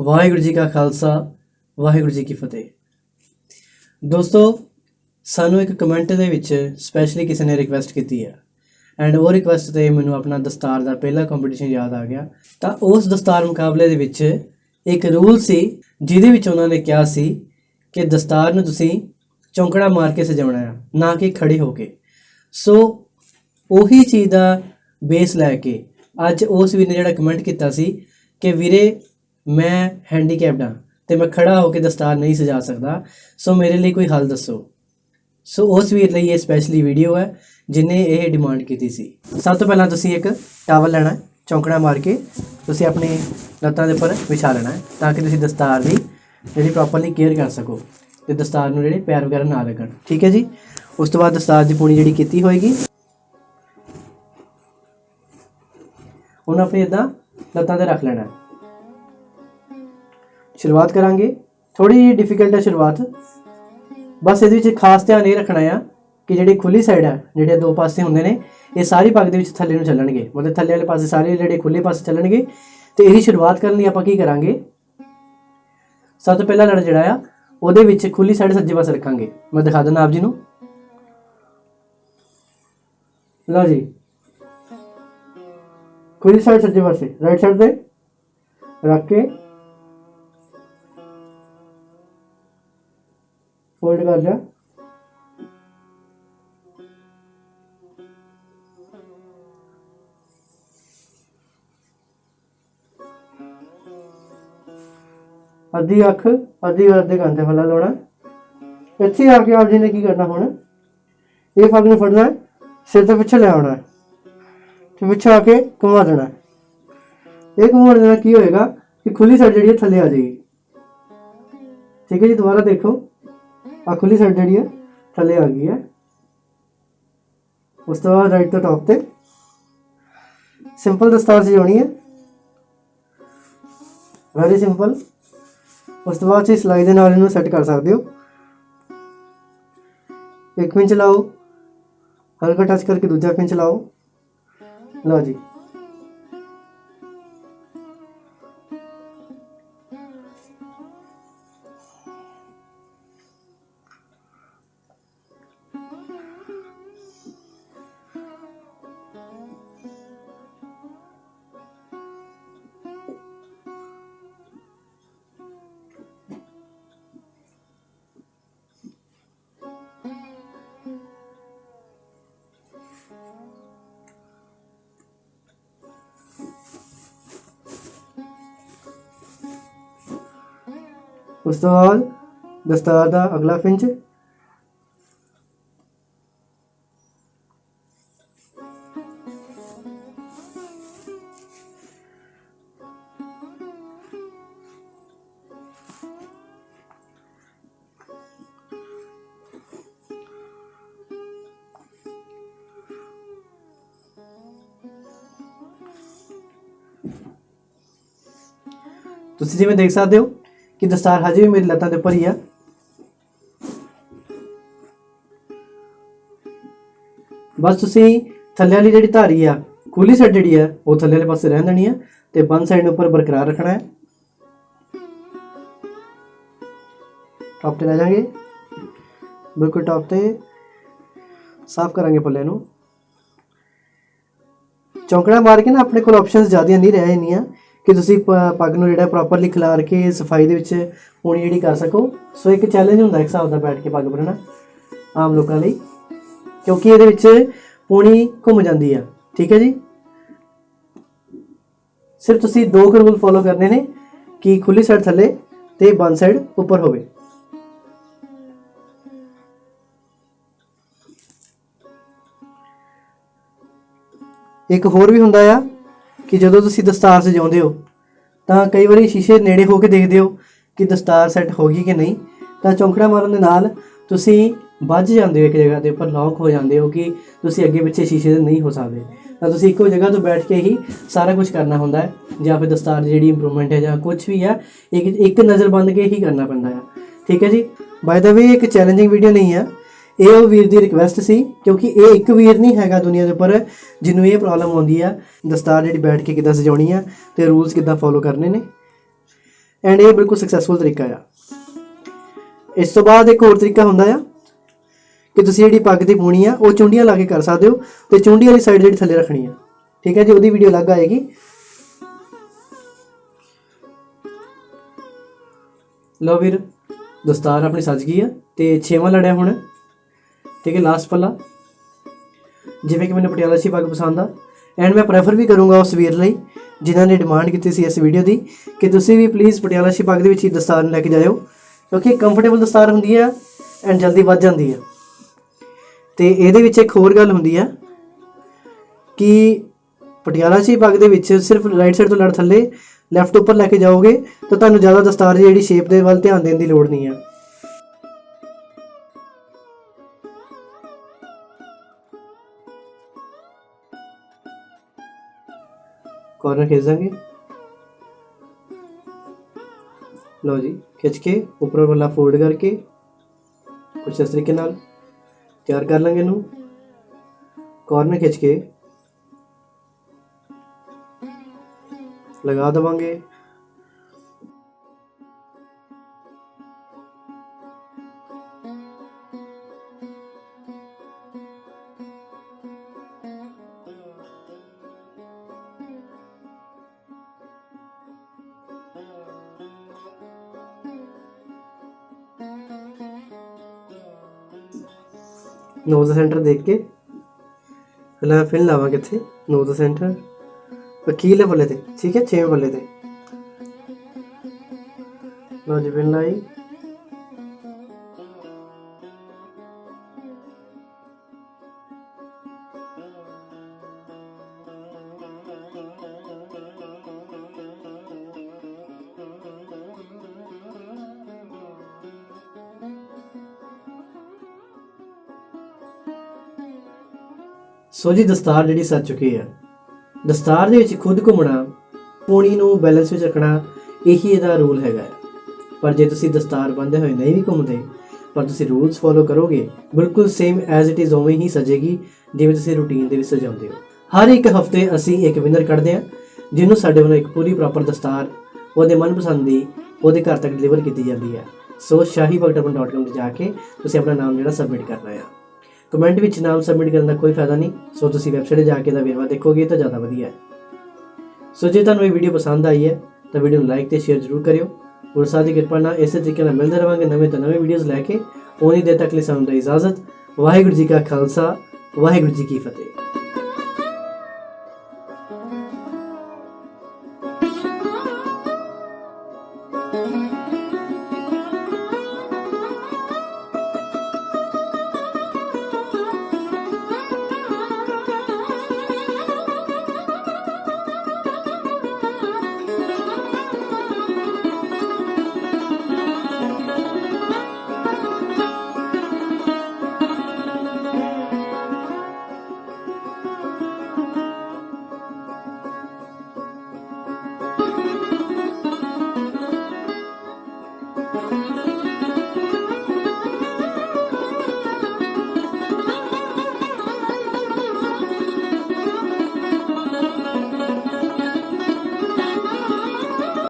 ਵਾਹਿਗੁਰੂ ਜੀ ਕਾ ਖਾਲਸਾ ਵਾਹਿਗੁਰੂ ਜੀ ਕੀ ਫਤਿਹ। ਦੋਸਤੋ, ਸਾਨੂੰ ਇੱਕ ਕਮੈਂਟ ਦੇ ਵਿੱਚ ਸਪੈਸ਼ਲੀ ਕਿਸੇ ਨੇ ਰਿਕਵੈਸਟ ਕੀਤੀ ਹੈ ਐਂਡ ਉਹ ਰਿਕਵੈਸਟ 'ਤੇ ਮੈਨੂੰ ਆਪਣਾ ਦਸਤਾਰ ਦਾ ਪਹਿਲਾ ਕੰਪੀਟੀਸ਼ਨ ਯਾਦ ਆ ਗਿਆ। ਤਾਂ ਉਸ ਦਸਤਾਰ ਮੁਕਾਬਲੇ ਦੇ ਵਿੱਚ ਇੱਕ ਰੂਲ ਸੀ ਜਿਹਦੇ ਵਿੱਚ ਉਹਨਾਂ ਨੇ ਕਿਹਾ ਸੀ ਕਿ ਦਸਤਾਰ ਨੂੰ ਤੁਸੀਂ ਚੌਂਕੜਾ ਮਾਰ ਕੇ ਸਜਾਉਣਾ ਹੈ, ਨਾ ਕਿ ਖੜੇ ਹੋ ਕੇ। ਸੋ ਉਹੀ ਚੀਜ਼ ਦਾ ਬੇਸ ਲੈ ਕੇ ਅੱਜ ਉਸ ਵੀਰ ਨੇ ਜਿਹੜਾ ਕਮੈਂਟ ਕੀਤਾ ਸੀ ਕਿ ਵੀਰੇ ਮੈਂ ਹੈਂਡੀਕੈਪਡ ਹਾਂ ਅਤੇ ਮੈਂ ਖੜ੍ਹਾ ਹੋ ਕੇ ਦਸਤਾਰ ਨਹੀਂ ਸਜਾ ਸਕਦਾ, ਸੋ ਮੇਰੇ ਲਈ ਕੋਈ ਹੱਲ ਦੱਸੋ। ਸੋ ਉਸ ਵੀਰ ਲਈ ਇਹ ਸਪੈਸ਼ਲੀ ਵੀਡੀਓ ਹੈ ਜਿਹਨੇ ਇਹ ਡਿਮਾਂਡ ਕੀਤੀ ਸੀ। ਸਭ ਤੋਂ ਪਹਿਲਾਂ ਤੁਸੀਂ ਇੱਕ ਟਾਵਲ ਲੈਣਾ ਹੈ, ਚੌਂਕੜਾ ਮਾਰ ਕੇ ਤੁਸੀਂ ਆਪਣੀ ਲੱਤਾਂ ਦੇ ਉੱਪਰ ਵਿਛਾ ਲੈਣਾ ਹੈ ਤਾਂ ਕਿ ਤੁਸੀਂ ਦਸਤਾਰ ਦੀ ਜਿਹੜੀ ਪ੍ਰੋਪਰਲੀ ਕੇਅਰ ਕਰ ਸਕੋ ਅਤੇ ਦਸਤਾਰ ਨੂੰ ਜਿਹੜੇ ਪੈਰ ਵਗੈਰਾ ਨਾ ਲੱਗਣ। ਠੀਕ ਹੈ ਜੀ। ਉਸ ਤੋਂ ਬਾਅਦ ਦਸਤਾਰ ਦੀ ਪੂਣੀ ਜਿਹੜੀ ਕੀਤੀ ਹੋਏਗੀ ਉਹਨੂੰ ਆਪਣੀ ਇੱਦਾਂ ਲੱਤਾਂ 'ਤੇ ਰੱਖ ਲੈਣਾ ਹੈ। ਸ਼ੁਰੂਆਤ ਕਰਾਂਗੇ। ਥੋੜ੍ਹੀ ਜਿਹੀ ਡਿਫੀਕਲਟ ਹੈ ਸ਼ੁਰੂਆਤ, ਬਸ ਇਹਦੇ ਵਿੱਚ ਖਾਸ ਧਿਆਨ ਇਹ ਰੱਖਣਾ ਆ ਕਿ ਜਿਹੜੀ ਖੁੱਲੀ ਸਾਈਡ ਹੈ, ਜਿਹੜੇ ਦੋ ਪਾਸੇ ਹੁੰਦੇ ਨੇ, ਇਹ ਸਾਰੀ ਪੱਗ ਦੇ ਵਿੱਚ ਥੱਲੇ ਨੂੰ ਚੱਲਣਗੇ, ਮਤਲਬ ਥੱਲੇ ਵਾਲੇ ਪਾਸੇ ਸਾਰੇ ਜਿਹੜੇ ਖੁੱਲੇ ਪਾਸੇ ਚੱਲਣਗੇ। ਅਤੇ ਇਹਦੀ ਸ਼ੁਰੂਆਤ ਕਰਨ ਲਈ ਆਪਾਂ ਕੀ ਕਰਾਂਗੇ, ਸਭ ਤੋਂ ਪਹਿਲਾ ਲੜ ਜਿਹੜਾ ਆ ਉਹਦੇ ਵਿੱਚ ਖੁੱਲੀ ਸਾਈਡ ਸੱਜੇ ਪਾਸੇ ਰੱਖਾਂਗੇ। ਮੈਂ ਦਿਖਾ ਦਿੰਦਾ ਆਪ ਜੀ ਨੂੰ। ਲਓ ਜੀ, ਖੁੱਲੀ ਸਾਈਡ ਸੱਜੇ ਪਾਸੇ ਰਾਈਟ ਸਾਈਡ 'ਤੇ ਰੱਖ ਕੇ ਫੋਲਡ ਕਰ ਲਿਆ। ਅੱਧੀ ਅੱਖ ਅੱਧੇ ਕੰਨ 'ਤੇ ਫੱਲਾ ਲਾਉਣਾ। ਇੱਥੇ ਆ ਕੇ ਆਪ ਜੀ ਨੇ ਕੀ ਕਰਨਾ, ਹੁਣ ਇਹ ਪੱਗ ਨੂੰ ਫੜਨਾ, ਸਿਰ ਤੋਂ ਪਿੱਛੇ ਲੈ ਆਉਣਾ ਅਤੇ ਪਿੱਛੇ ਆ ਕੇ ਘੁਮਾ ਦੇਣਾ। ਇਹ ਘੁਮਾਉਣ ਦੇ ਨਾਲ ਕੀ ਹੋਏਗਾ ਕਿ ਖੁੱਲੀ ਸਾਈਡ ਜਿਹੜੀ ਹੈ ਥੱਲੇ ਆ ਜਾਏਗੀ। ਠੀਕ ਹੈ ਜੀ। ਦੁਬਾਰਾ ਦੇਖੋ, ਆ ਖੁੱਲੀ ਸਾਈਡ ਜਿਹੜੀ ਹੈ ਥੱਲੇ ਆ ਗਈ ਹੈ। ਉਸ ਤੋਂ ਬਾਅਦ ਰਾਈਟ ਤੋਂ ਟੌਪ 'ਤੇ ਸਿੰਪਲ ਦਸਤਾਰ ਸਜਾਉਣੀ ਹੈ, ਵੈਰੀ ਸਿੰਪਲ। ਉਸ ਤੋਂ ਬਾਅਦ ਤੁਸੀਂ ਸਿਲਾਈ ਦੇ ਨਾਲ ਇਹਨੂੰ ਸੈੱਟ ਕਰ ਸਕਦੇ ਹੋ। ਇੱਕ ਪਿੰਚ ਲਾਓ, ਹਲਕਾ ਟੱਚ ਕਰਕੇ ਦੂਜਾ ਪਿੰਚ ਲਾਓ। ਲਓ ਜੀ, ਉਸ ਤੋਂ ਬਾਅਦ ਦਸਤਾਰ ਦਾ ਅਗਲਾ ਪਿੰਚ, ਤੁਸੀਂ ਜਿਵੇਂ ਦੇਖ ਸਕਦੇ ਹੋ ਕਿ ਦਸਤਾਰ ਹਜੇ ਵੀ ਮੇਰੀ ਲੱਤਾਂ ਦੇ ਉੱਪਰ ਹੀ ਆ। ਬਸ ਤੁਸੀਂ ਥੱਲੇ ਵਾਲੀ ਜਿਹੜੀ ਧਾਰੀ ਆ, ਖੁੱਲੀ ਸਾਈਡ ਜਿਹੜੀ ਆ, ਉਹ ਥੱਲੇ ਵਾਲੇ ਪਾਸੇ ਰਹਿਣ ਦੇਣੀ ਆ ਅਤੇ ਬੰਦ ਸਾਈਡ ਉੱਪਰ ਬਰਕਰਾਰ ਰੱਖਣਾ ਹੈ। ਟੌਪ 'ਤੇ ਲੈ ਜਾਵਾਂਗੇ, ਬਿਲਕੁਲ ਟੌਪ 'ਤੇ ਸਾਫ਼ ਕਰਾਂਗੇ ਪੱਲੇ ਨੂੰ। ਚੌਂਕੜਾ ਮਾਰ ਕੇ ਨਾ ਆਪਣੇ ਕੋਲ ਆਪਸ਼ਨਸ ਜ਼ਿਆਦਾ ਨਹੀਂ ਰਹਿ ਜਾਂਦੀਆਂ ਕਿ ਤੁਸੀਂ ਪੱਗ ਨੂੰ ਜਿਹੜਾ ਪ੍ਰੋਪਰਲੀ ਖਿਲਾਰ ਕੇ ਸਫਾਈ ਦੇ ਵਿੱਚ ਪੂਣੀ ਜਿਹੜੀ ਕਰ ਸਕੋ। ਸੋ ਇੱਕ ਚੈਲੰਜ ਹੁੰਦਾ ਇੱਕ ਹਿਸਾਬ ਦਾ ਬੈਠ ਕੇ ਪੱਗ ਬੰਨ੍ਹਣਾ ਆਮ ਲੋਕਾਂ ਲਈ, ਕਿਉਂਕਿ ਇਹਦੇ ਵਿੱਚ ਪੂਣੀ ਘੁੰਮ ਜਾਂਦੀ ਆ। ਠੀਕ ਹੈ ਜੀ। ਸਿਰਫ ਤੁਸੀਂ ਦੋ ਰੂਲ ਫੋਲੋ ਕਰਨੇ ਨੇ ਕਿ ਖੁੱਲੀ ਸਾਈਡ ਥੱਲੇ ਅਤੇ ਬੰਦ ਸਾਈਡ ਉੱਪਰ ਹੋਵੇ। ਇੱਕ ਹੋਰ ਵੀ ਹੁੰਦਾ ਆ ਕਿ ਜਦੋਂ ਤੁਸੀਂ ਦਸਤਾਰ ਸਜਾਉਂਦੇ ਹੋ ਤਾਂ ਕਈ ਵਾਰੀ ਸ਼ੀਸ਼ੇ ਨੇੜੇ ਹੋ ਕੇ ਦੇਖਦੇ ਹੋ ਕਿ ਦਸਤਾਰ ਸੈੱਟ ਹੋ ਗਈ ਕਿ ਨਹੀਂ, ਤਾਂ ਚੌਂਕੜਾ ਮਾਰਨ ਦੇ ਨਾਲ ਤੁਸੀਂ ਵੱਜ ਜਾਂਦੇ ਹੋ, ਇੱਕ ਜਗ੍ਹਾ ਦੇ ਉੱਪਰ ਲੌਕ ਹੋ ਜਾਂਦੇ ਹੋ ਕਿ ਤੁਸੀਂ ਅੱਗੇ ਪਿੱਛੇ ਸ਼ੀਸ਼ੇ ਦੇ ਨਹੀਂ ਹੋ ਸਕਦੇ। ਤਾਂ ਤੁਸੀਂ ਇੱਕੋ ਜਗ੍ਹਾ ਤੋਂ ਬੈਠ ਕੇ ਹੀ ਸਾਰਾ ਕੁਝ ਕਰਨਾ ਹੁੰਦਾ ਹੈ, ਜਾਂ ਫਿਰ ਦਸਤਾਰ ਦੀ ਜਿਹੜੀ ਇੰਪਰੂਵਮੈਂਟ ਹੈ ਜਾਂ ਕੁਝ ਵੀ ਹੈ ਇੱਕ ਨਜ਼ਰ ਬੰਦ ਕੇ ਹੀ ਕਰਨਾ ਪੈਂਦਾ ਆ। ਠੀਕ ਹੈ ਜੀ। ਬਾਏ ਦ ਵੇ, ਇੱਕ ਚੈਲੰਜਿੰਗ ਵੀਡੀਓ ਨਹੀਂ ਹੈ, ਇਹ ਉਹ ਵੀਰ ਦੀ ਰਿਕਵੈਸਟ ਸੀ, ਕਿਉਂਕਿ ਇਹ ਇੱਕ ਵੀਰ ਨਹੀਂ ਹੈਗਾ ਦੁਨੀਆ ਦੇ ਉੱਪਰ ਜਿਹਨੂੰ ਇਹ ਪ੍ਰੋਬਲਮ ਆਉਂਦੀ ਆ ਦਸਤਾਰ ਜਿਹੜੀ ਬੈਠ ਕੇ ਕਿੱਦਾਂ ਸਜਾਉਣੀ ਆ ਅਤੇ ਰੂਲਸ ਕਿੱਦਾਂ ਫੋਲੋ ਕਰਨੇ ਨੇ। ਐਂਡ ਇਹ ਬਿਲਕੁਲ ਸਕਸੈਸਫੁਲ ਤਰੀਕਾ ਆ। ਇਸ ਤੋਂ ਬਾਅਦ ਇੱਕ ਹੋਰ ਤਰੀਕਾ ਹੁੰਦਾ ਆ ਕਿ ਤੁਸੀਂ ਜਿਹੜੀ ਪੱਗ ਦੀ ਪੂਣੀ ਆ ਉਹ ਚੁੰਡੀਆਂ ਲਾ ਕੇ ਕਰ ਸਕਦੇ ਹੋ, ਤੇ ਚੁੰਡੀ ਵਾਲੀ ਸਾਈਡ ਜਿਹੜੀ ਥੱਲੇ ਰੱਖਣੀ ਆ, ਠੀਕ ਹੈ ਜੀ। ਉਹਦੀ ਵੀਡੀਓ ਅਲੱਗ ਆਏਗੀ। ਲਓ ਵੀਰ, ਦਸਤਾਰ ਆਪਣੀ ਸੱਜ ਗਈ ਆ ਤੇ 6ਵਾਂ ਲੜਿਆ ਹੁਣ, ਠੀਕ ਹੈ, ਲਾਸਟ ਪੱਲਾ। ਜਿਵੇਂ ਕਿ ਮੈਨੂੰ ਪਟਿਆਲਾ ਸੀ ਪੱਗ ਪਸੰਦ ਆ, ਐਂਡ ਮੈਂ ਪ੍ਰੈਫਰ ਵੀ ਕਰੂੰਗਾ ਉਸ ਵੀਰ ਲਈ ਜਿਨ੍ਹਾਂ ਨੇ ਡਿਮਾਂਡ ਕੀਤੀ ਸੀ ਇਸ ਵੀਡੀਓ ਦੀ ਕਿ ਤੁਸੀਂ ਵੀ ਪਲੀਜ਼ ਪਟਿਆਲਾ ਸੀ ਪੱਗ ਦੇ ਵਿੱਚ ਹੀ ਦਸਤਾਰ ਨੂੰ ਲੈ ਕੇ ਜਾਇਓ, ਕਿਉਂਕਿ ਕੰਫਰਟੇਬਲ ਦਸਤਾਰ ਹੁੰਦੀ ਆ ਐਂਡ ਜਲਦੀ ਵੱਜ ਜਾਂਦੀ ਆ। ਤੇ ਇਹਦੇ ਵਿੱਚ ਇੱਕ ਹੋਰ ਗੱਲ ਹੁੰਦੀ ਆ ਕਿ ਪਟਿਆਲਾ ਸੀ ਪੱਗ ਦੇ ਵਿੱਚ ਸਿਰਫ ਰਾਈਟ ਸਾਈਡ ਤੋਂ ਲੜ ਥੱਲੇ ਲੈਫਟ ਉੱਪਰ ਲੈ ਕੇ ਜਾਓਗੇ ਤਾਂ ਤੁਹਾਨੂੰ ਜ਼ਿਆਦਾ ਦਸਤਾਰ ਦੀ ਜਿਹੜੀ ਸ਼ੇਪ ਦੇ ਵੱਲ ਧਿਆਨ ਦੇਣ ਦੀ ਲੋੜ ਨਹੀਂ ਆ। कॉर्नर खींच देंगे। लो जी, खिंच के ऊपर वाला फोल्ड करके कुछ इस तरीके नाल तैयार कर लेंगे इनू। कॉर्नर खिंच के लगा देवांगे। नोज सेंटर देख के पहले फिल लावांगे इत्थे नोज सेंटर अखीरले पल्ले ते, ठीक है, 6वें पल्ले ते। लो जी पिन लाई। ਸੋ ਜੀ ਦਸਤਾਰ ਜਿਹੜੀ ਸੱਜ ਚੁੱਕੀ ਆ। ਦਸਤਾਰ ਦੇ ਵਿੱਚ ਖੁਦ ਘੁੰਮਣਾ, ਪੂਣੀ ਨੂੰ ਬੈਲੈਂਸ ਵਿੱਚ ਰੱਖਣਾ, ਇਹੀ ਇਹਦਾ ਰੂਲ ਹੈਗਾ। ਪਰ ਜੇ ਤੁਸੀਂ ਦਸਤਾਰ ਬੰਨ੍ਹਦੇ ਹੋਏ ਨਹੀਂ ਵੀ ਘੁੰਮਦੇ ਪਰ ਤੁਸੀਂ ਰੂਲਸ ਫੋਲੋ ਕਰੋਗੇ, ਬਿਲਕੁਲ ਸੇਮ ਐਜ਼ ਇਟ ਇਜ਼ ਉਵੇਂ ਹੀ ਸਜੇਗੀ ਜਿਵੇਂ ਤੁਸੀਂ ਰੂਟੀਨ ਦੇ ਵਿੱਚ ਸਜਾਉਂਦੇ ਹੋ। ਹਰ ਇੱਕ ਹਫਤੇ ਅਸੀਂ ਇੱਕ ਵਿਨਰ ਕੱਢਦੇ ਹਾਂ ਜਿਹਨੂੰ ਸਾਡੇ ਵੱਲੋਂ ਇੱਕ ਪੂਰੀ ਪ੍ਰੋਪਰ ਦਸਤਾਰ ਉਹਦੇ ਮਨਪਸੰਦ ਦੀ ਉਹਦੇ ਘਰ ਤੱਕ ਡਿਲੀਵਰ ਕੀਤੀ ਜਾਂਦੀ ਹੈ। ਸੋ shahibagatappan.com 'ਤੇ ਜਾ ਕੇ ਤੁਸੀਂ ਆਪਣਾ ਨਾਮ ਜਿਹੜਾ ਸਬਮਿਟ ਕਰਨਾ ਆ। ਕਮੈਂਟ ਵਿੱਚ ਨਾਮ ਸਬਮਿਟ ਕਰਨ ਦਾ ਕੋਈ ਫਾਇਦਾ ਨਹੀਂ, ਸੋ ਤੁਸੀਂ ਵੈਬਸਾਈਟ 'ਤੇ ਜਾ ਕੇ ਇਹਦਾ ਵੇਰਵਾ ਦੇਖੋਗੇ ਤਾਂ ਜ਼ਿਆਦਾ ਵਧੀਆ ਹੈ। ਸੋ ਜੇ ਤੁਹਾਨੂੰ ਇਹ ਵੀਡੀਓ ਪਸੰਦ ਆਈ ਹੈ ਤਾਂ ਵੀਡੀਓ ਨੂੰ ਲਾਈਕ ਤੇ ਸ਼ੇਅਰ ਜ਼ਰੂਰ ਕਰਿਓ। ਗੁਰਸਾਹਿਬ ਦੀ ਕਿਰਪਾ ਨਾਲ ਇਸੇ ਤਰੀਕੇ ਨਾਲ ਮਿਲਦੇ ਰਹਾਂਗੇ ਨਵੇਂ ਤੋਂ ਨਵੇਂ ਵੀਡੀਓਜ਼ ਲੈ ਕੇ। ਉਨੀ ਦੇਰ ਤੱਕ ਲਈ ਸਾਨੂੰ ਇਜਾਜ਼ਤ। ਵਾਹਿਗੁਰੂ ਜੀ ਕਾ ਖਾਲਸਾ, ਵਾਹਿਗੁਰੂ ਜੀ ਕੀ ਫਤਿਹ।